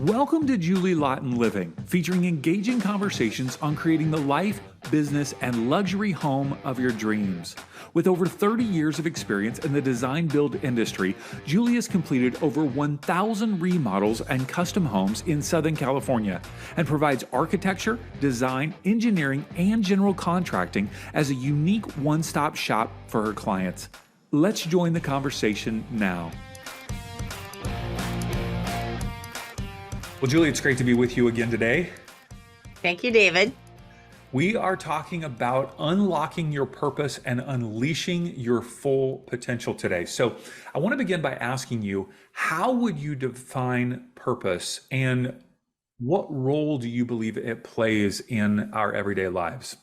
Welcome to Julie Laughton Living, featuring engaging conversations on creating the life, business, and luxury home of your dreams. With over 30 years of experience in the design-build industry, Julie has completed over 1,000 remodels and custom homes in Southern California and provides architecture, design, engineering, and general contracting as a unique one-stop shop for her clients. Let's join the conversation now. Well, Julie, it's great to be with you again today. Thank you, David. We are talking about unlocking your purpose and unleashing your full potential today. So I want to begin by asking you, how would you define purpose and what role do you believe it plays in our everyday lives?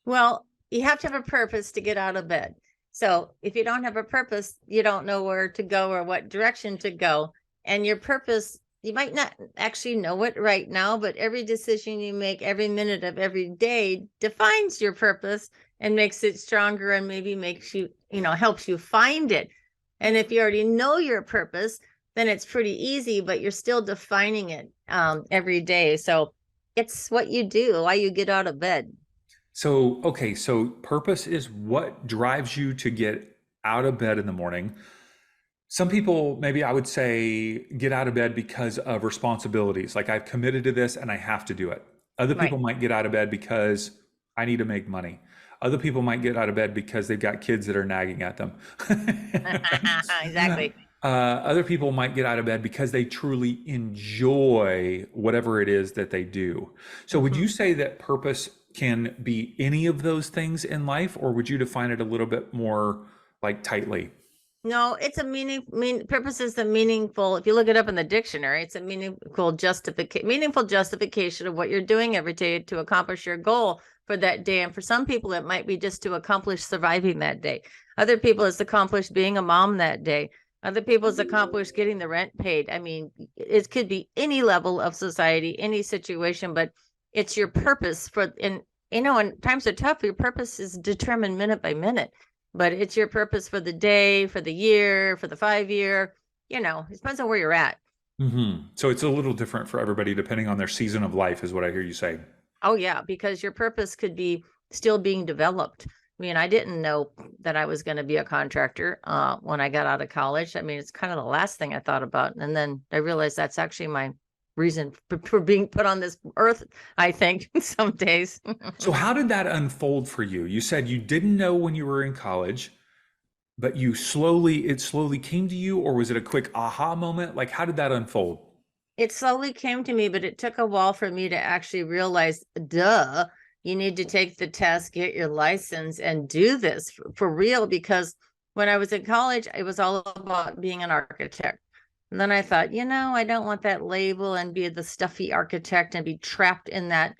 Well, you have to have a purpose to get out of bed. So if you don't have a purpose, you don't know where to go or what direction to go. And your purpose, you might not actually know it right now, but every decision you make every minute of every day defines your purpose and makes it stronger and maybe makes you, helps you find it. And if you already know your purpose, then it's pretty easy, but you're still defining it every day. So it's what you do, why you get out of bed. So purpose is what drives you to get out of bed in the morning. Some people, maybe I would say, get out of bed because of responsibilities. Like, I've committed to this and I have to do it. Other people might get out of bed because I need to make money. Other people might get out of bed because they've got kids that are nagging at them. Exactly. Other people might get out of bed because they truly enjoy whatever it is that they do. So would you say that purpose can be any of those things in life, or would you define it a little bit more like tightly? No, it's purpose is the meaningful. If you look it up in the dictionary, it's a meaningful justification of what you're doing every day to accomplish your goal for that day. And for some people, it might be just to accomplish surviving that day. Other people, it's accomplished being a mom that day. Other people, it's accomplished getting the rent paid. I mean, it could be any level of society, any situation, but it's your purpose when times are tough, your purpose is determined minute by minute. But it's your purpose for the day, for the year, for the 5-year, it depends on where you're at. Mm-hmm. So it's a little different for everybody depending on their season of life, is what I hear you say. Oh, yeah, because your purpose could be still being developed. I mean, I didn't know that I was going to be a contractor when I got out of college. I mean, it's kind of the last thing I thought about. And then I realized that's actually my reason for being put on this earth, I think, some days. So how did that unfold for you? You said you didn't know when you were in college, but it slowly came to you, or was it a quick aha moment? Like, how did that unfold? It slowly came to me, but it took a while for me to actually realize, you need to take the test, get your license, and do this for real. Because when I was in college, it was all about being an architect. And then I thought, I don't want that label and be the stuffy architect and be trapped in that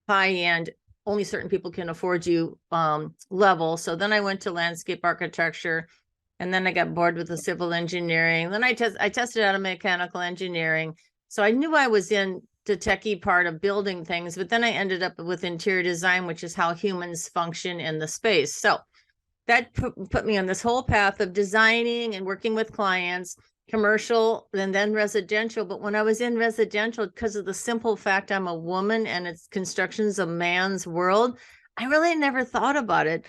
high-end, only certain people can afford you level. So then I went to landscape architecture, and then I got bored with the civil engineering. Then I tested out of mechanical engineering. So I knew I was in the techie part of building things, but then I ended up with interior design, which is how humans function in the space. So that put me on this whole path of designing and working with clients, commercial and then residential. But when I was in residential, because of the simple fact I'm a woman and it's construction's a man's world, I really never thought about it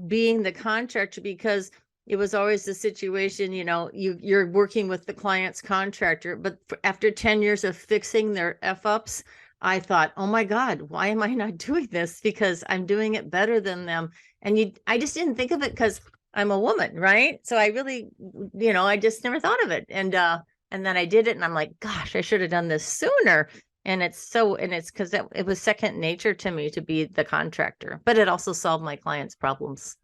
being the contractor, because it was always the situation, you're working with the client's contractor. But after 10 years of fixing their F-ups, I thought, oh my God, why am I not doing this? Because I'm doing it better than them. And I just didn't think of it because I'm a woman, right? So I really, I just never thought of it. And then I did it, and I'm like, gosh, I should have done this sooner. And it's because it was second nature to me to be the contractor, but it also solved my clients' problems.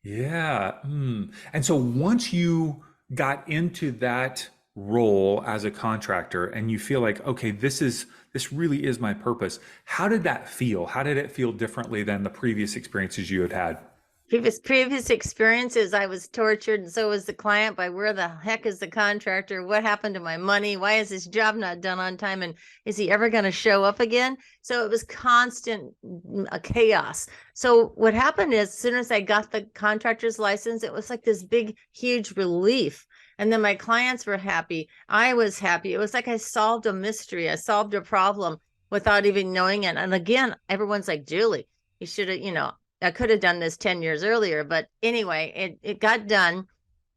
Yeah. And so once you got into that role as a contractor and you feel like, okay, this really is my purpose. How did that feel? How did it feel differently than the previous experiences you had had? Previous experiences, I was tortured, and so was the client, by where the heck is the contractor? What happened to my money? Why is this job not done on time? And is he ever going to show up again? So it was constant chaos. So what happened is, as soon as I got the contractor's license, it was like this big, huge relief. And then my clients were happy. I was happy. It was like I solved a mystery. I solved a problem without even knowing it. And again, everyone's like, Julie, you should have, I could have done this 10 years earlier. But anyway, it got done.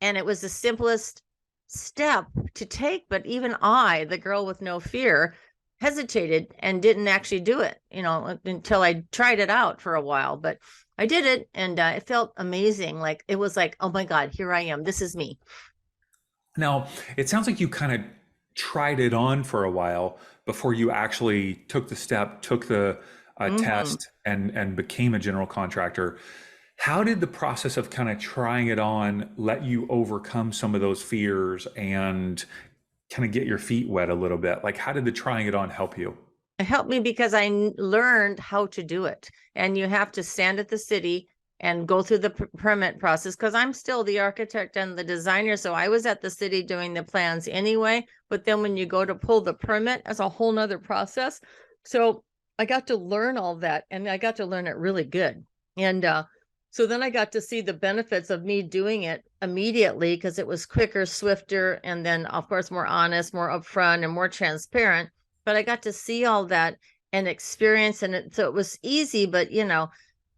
And it was the simplest step to take. But even I, the girl with no fear, hesitated and didn't actually do it, until I tried it out for a while. But I did it, and it felt amazing. Like it was like, oh my God, here I am. This is me. Now, it sounds like you kind of tried it on for a while before you actually took the step, took the test, and became a general contractor. How did the process of kind of trying it on let you overcome some of those fears and kind of get your feet wet a little bit? Like, how did the trying it on help you? It helped me because I learned how to do it. And you have to stand at the city and go through the permit process, because I'm still the architect and the designer. So I was at the city doing the plans anyway. But then when you go to pull the permit, that's a whole nother process. So I got to learn all that, and I got to learn it really good. And so then I got to see the benefits of me doing it immediately, because it was quicker, swifter, and then of course more honest, more upfront, and more transparent. But I got to see all that and experience, and so it was easy. But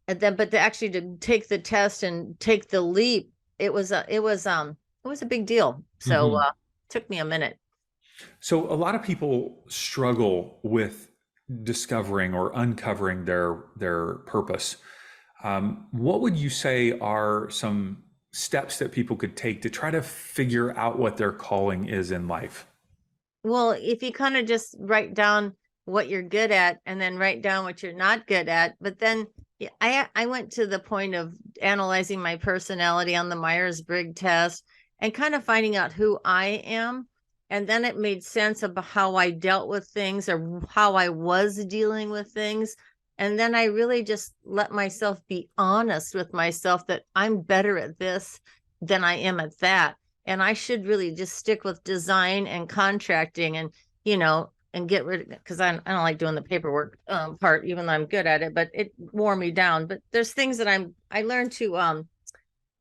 and then to actually to take the test and take the leap, it was a big deal. So it took me a minute. So a lot of people struggle with discovering or uncovering their purpose. What would you say are some steps that people could take to try to figure out what their calling is in life? Well, if you kind of just write down what you're good at and then write down what you're not good at, but then I went to the point of analyzing my personality on the Myers-Briggs test and kind of finding out who I am. And then it made sense about how I dealt with things or how I was dealing with things. And then I really just let myself be honest with myself that I'm better at this than I am at that. And I should really just stick with design and contracting and, and get rid of it, because I don't like doing the paperwork part, even though I'm good at it, but it wore me down. But there's things that I learned to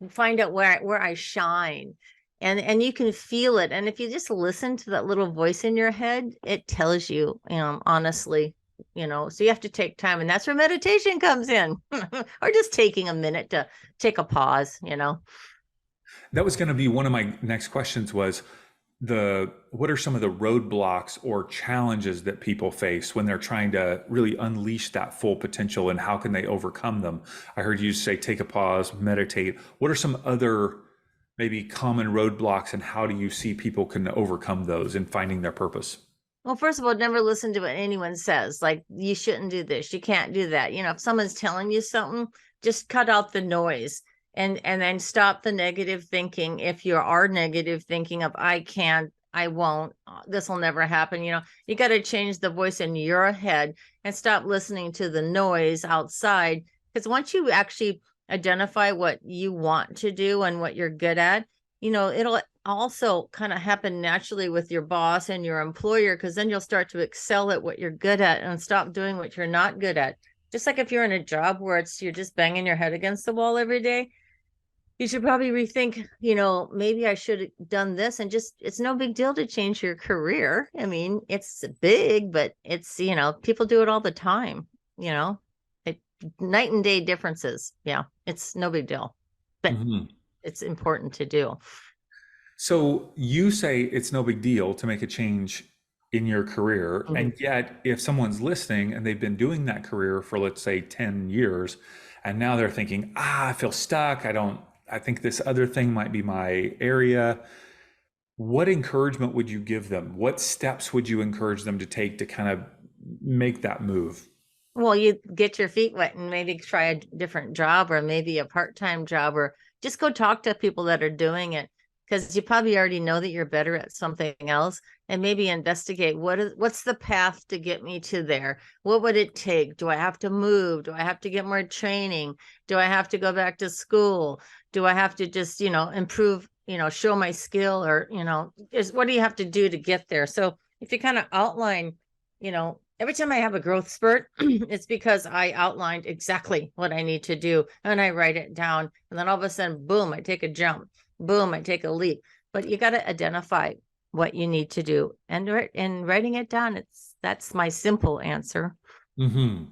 find out where I shine. And you can feel it. And if you just listen to that little voice in your head, it tells you, honestly, so you have to take time. And that's where meditation comes in, or just taking a minute to take a pause. That was going to be one of my next questions was what are some of the roadblocks or challenges that people face when they're trying to really unleash that full potential, and how can they overcome them? I heard you say take a pause, meditate. What are some other maybe common roadblocks, and how do you see people can overcome those in finding their purpose? Well, first of all, never listen to what anyone says. Like, you shouldn't do this, you can't do that. If someone's telling you something, just cut out the noise and then stop the negative thinking. If you are negative thinking of I can't, I won't, this will never happen, you got to change the voice in your head and stop listening to the noise outside. Because once you actually identify what you want to do and what you're good at, it'll also kind of happen naturally with your boss and your employer, because then you'll start to excel at what you're good at and stop doing what you're not good at. Just like if you're in a job where you're just banging your head against the wall every day, you should probably rethink, maybe I should have done this. And just, it's no big deal to change your career. I mean, it's big, but it's, people do it all the time, night and day differences. Yeah, it's no big deal, but it's important to do. So you say it's no big deal to make a change in your career. And yet if someone's listening and they've been doing that career for, let's say, 10 years, and now they're thinking, I feel stuck. I think this other thing might be my area. What encouragement would you give them? What steps would you encourage them to take to kind of make that move? Well, you get your feet wet and maybe try a different job, or maybe a part-time job, or just go talk to people that are doing it, because you probably already know that you're better at something else, and maybe investigate what's the path to get me to there. What would it take? Do I have to move? Do I have to get more training? Do I have to go back to school? Do I have to just, improve, show my skill, or, what do you have to do to get there? So if you kind of outline, every time I have a growth spurt, it's because I outlined exactly what I need to do, and I write it down. And then all of a sudden, boom, I take a jump. Boom, I take a leap. but you got to identify what you need to do, and writing it down. That's my simple answer. Hmm.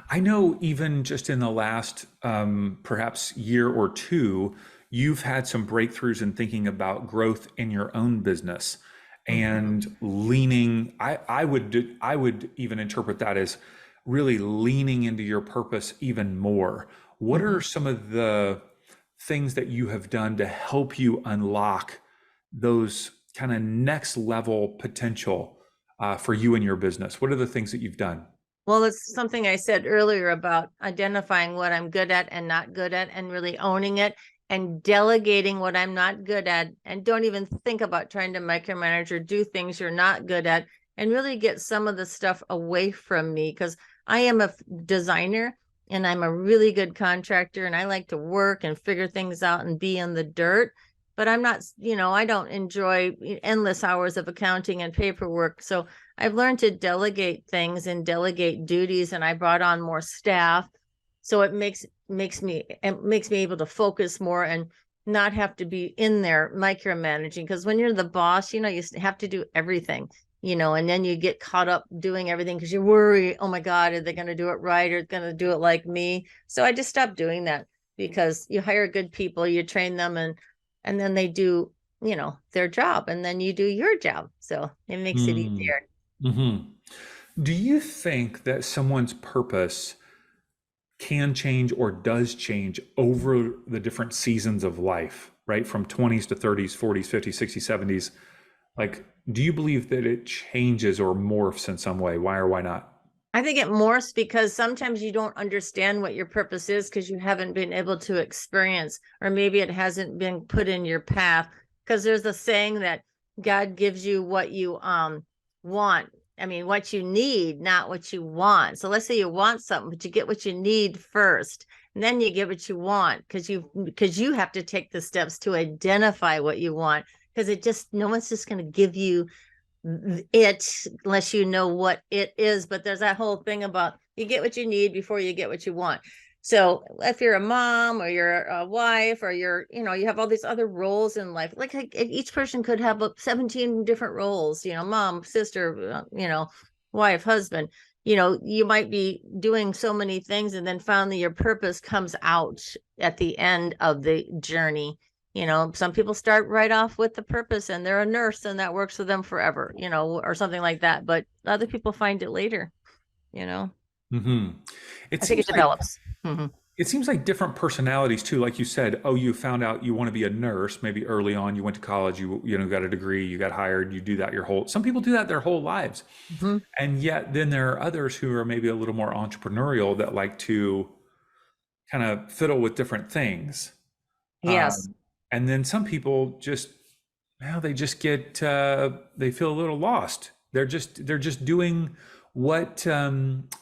I know even just in the last perhaps year or two, you've had some breakthroughs in thinking about growth in your own business Mhm. and leaning. I would even interpret that as really leaning into your purpose even more. What are Mhm. some of the things that you have done to help you unlock those kind of next level potential for you and your business? What are the things that you've done? Well, it's something I said earlier about identifying what I'm good at and not good at, and really owning it, and delegating what I'm not good at. And don't even think about trying to micromanage or do things you're not good at, and really get some of the stuff away from me, because I am a designer and I'm a really good contractor, and I like to work and figure things out and be in the dirt. But I'm not, I don't enjoy endless hours of accounting and paperwork. So I've learned to delegate things and delegate duties, and I brought on more staff. So it makes me able to focus more and not have to be in there micromanaging. Because when you're the boss, you have to do everything, and then you get caught up doing everything because you worry, oh my God, are they going to do it right, or going to do it like me? So I just stopped doing that, because you hire good people, you train them, and then they do, their job, and then you do your job. So it makes it Mm. easier. Hmm. Do you think that someone's purpose can change or does change over the different seasons of life, right? From 20s to 30s, 40s, 50s, 60s, 70s. Like, do you believe that it changes or morphs in some way? Why or why not? I think it morphs because sometimes you don't understand what your purpose is because you haven't been able to experience, or maybe it hasn't been put in your path. Because there's a saying that God gives you what you want. I mean, what you need, not what you want. So let's say you want something, but you get what you need first, and then you get what you want, because you have to take the steps to identify what you want. Because no one's just going to give you it unless you know what it is. But there's that whole thing about you get what you need before you get what you want. So if you're a mom, or you're a wife, or you have all these other roles in life, like each person could have 17 different roles, mom, sister, wife, husband. You might be doing so many things, and then finally your purpose comes out at the end of the journey. Some people start right off with the purpose and they're a nurse and that works for them forever, or something like that. But other people find it later, you know. Hmm. It I think it seems like develops. Hmm. it seems like different personalities too. Like you said, oh, you found out you want to be a nurse. Maybe early on, you went to college, you got a degree, you got hired, you do that your whole. Some people do that their whole lives, Hmm. and yet then there are others who are maybe a little more entrepreneurial that like to kind of fiddle with different things. Yes. Um, and then some people just, well, they just get, they feel a little lost. They're just doing what,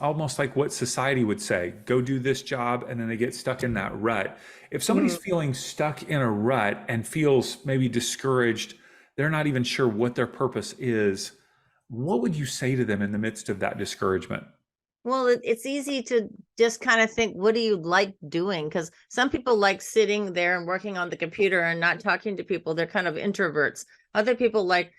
almost like what society would say, go do this job, and then they get stuck in that rut. If somebody's Mhm. feeling stuck in a rut and feels maybe discouraged, they're not even sure what their purpose is. What would you say to them in the midst of that discouragement? Well, it's easy to just kind of think, what do you like doing? Because some people like sitting there and working on the computer and not talking to people. They're kind of introverts. Other people like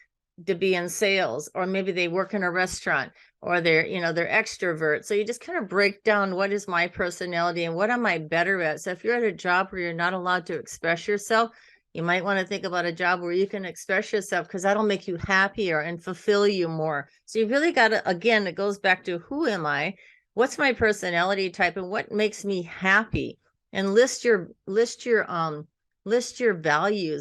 to be in sales, or maybe they work in a restaurant, or they're extroverts. So you just kind of break down, what is my personality and what am I better at? So if you're at a job where you're not allowed to express yourself, you might want to think about a job where you can express yourself, because that'll make you happier and fulfill you more. So you really got to, again, it goes back to, who am I? What's my personality type, and what makes me happy? And list your values.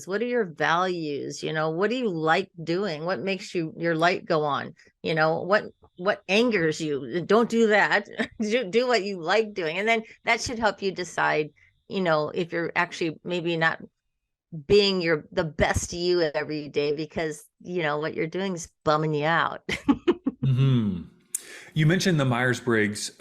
What are your values? What do you like doing? What makes your light go on? What angers you? Don't do that. Do what you like doing. And then that should help you decide, if you're actually maybe not being the best you every day, because what you're doing is bumming you out. Hmm. You mentioned the Myers-Briggs,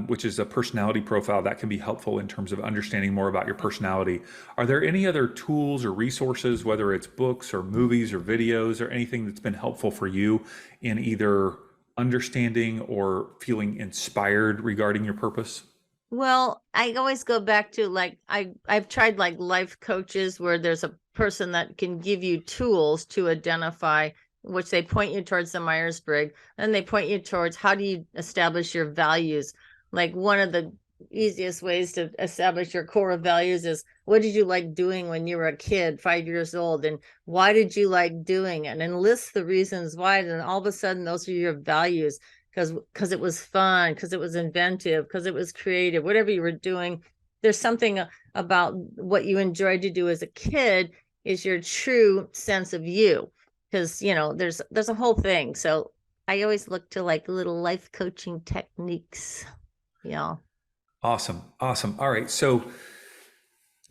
which is a personality profile that can be helpful in terms of understanding more about your personality. Are there any other tools or resources, whether it's books or movies or videos or anything that's been helpful for you in either understanding or feeling inspired regarding your purpose? Well, I always go back to, like, I've tried like life coaches where there's a person that can give you tools to identify, which they point you towards the Myers-Briggs, and they point you towards how do you establish your values. Like one of the easiest ways to establish your core values is, what did you like doing when you were a kid, 5 years old, and why did you like doing it, and list the reasons why. And all of a sudden those are your values, because it was fun, because it was inventive, because it was creative, whatever you were doing. There's something about what you enjoyed to do as a kid is your true sense of you, because there's a whole thing. So I always look to like little life coaching techniques. Yeah. Awesome. All right. So,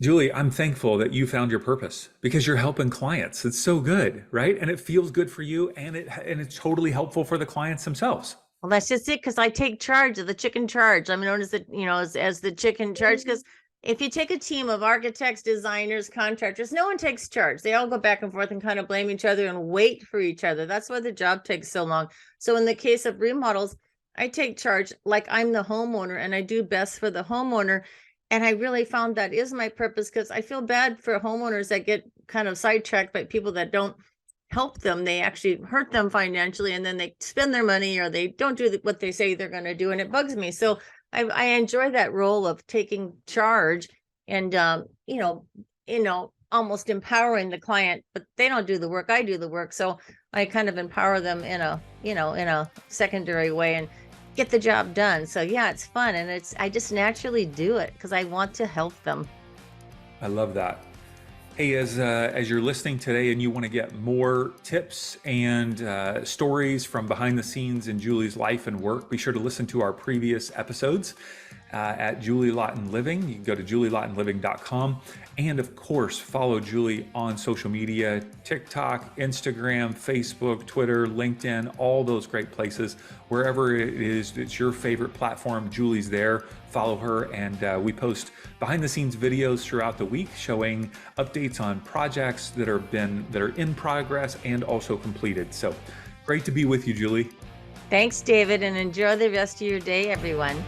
Julie, I'm thankful that you found your purpose because you're helping clients. It's so good, right? And it feels good for you, and it's totally helpful for the clients themselves. Well, that's just it, because I take charge of the chicken charge. I'm known as as the chicken charge, because if you take a team of architects, designers, contractors, no one takes charge. They all go back and forth and kind of blame each other and wait for each other. That's why the job takes so long. So in the case of remodels, I take charge like I'm the homeowner, and I do best for the homeowner. And I really found that is my purpose, because I feel bad for homeowners that get kind of sidetracked by people that don't help them. They actually hurt them financially, and then they spend their money, or they don't do what they say they're going to do. And it bugs me. So I enjoy that role of taking charge and, almost empowering the client, but they don't do the work. I do the work. So I kind of empower them in a secondary way and get the job done. So yeah, it's fun. And I just naturally do it because I want to help them. I love that. Hey, as you're listening today and you want to get more tips and stories from behind the scenes in Julie's life and work, be sure to listen to our previous episodes at Julie Laughton Living. You can go to julielaughtonliving.com. And of course, follow Julie on social media, TikTok, Instagram, Facebook, Twitter, LinkedIn, all those great places. Wherever it is, it's your favorite platform, Julie's there. Follow her, and we post behind the scenes videos throughout the week showing updates on projects that are in progress and also completed. So great to be with you, Julie. Thanks, David, and enjoy the rest of your day, everyone.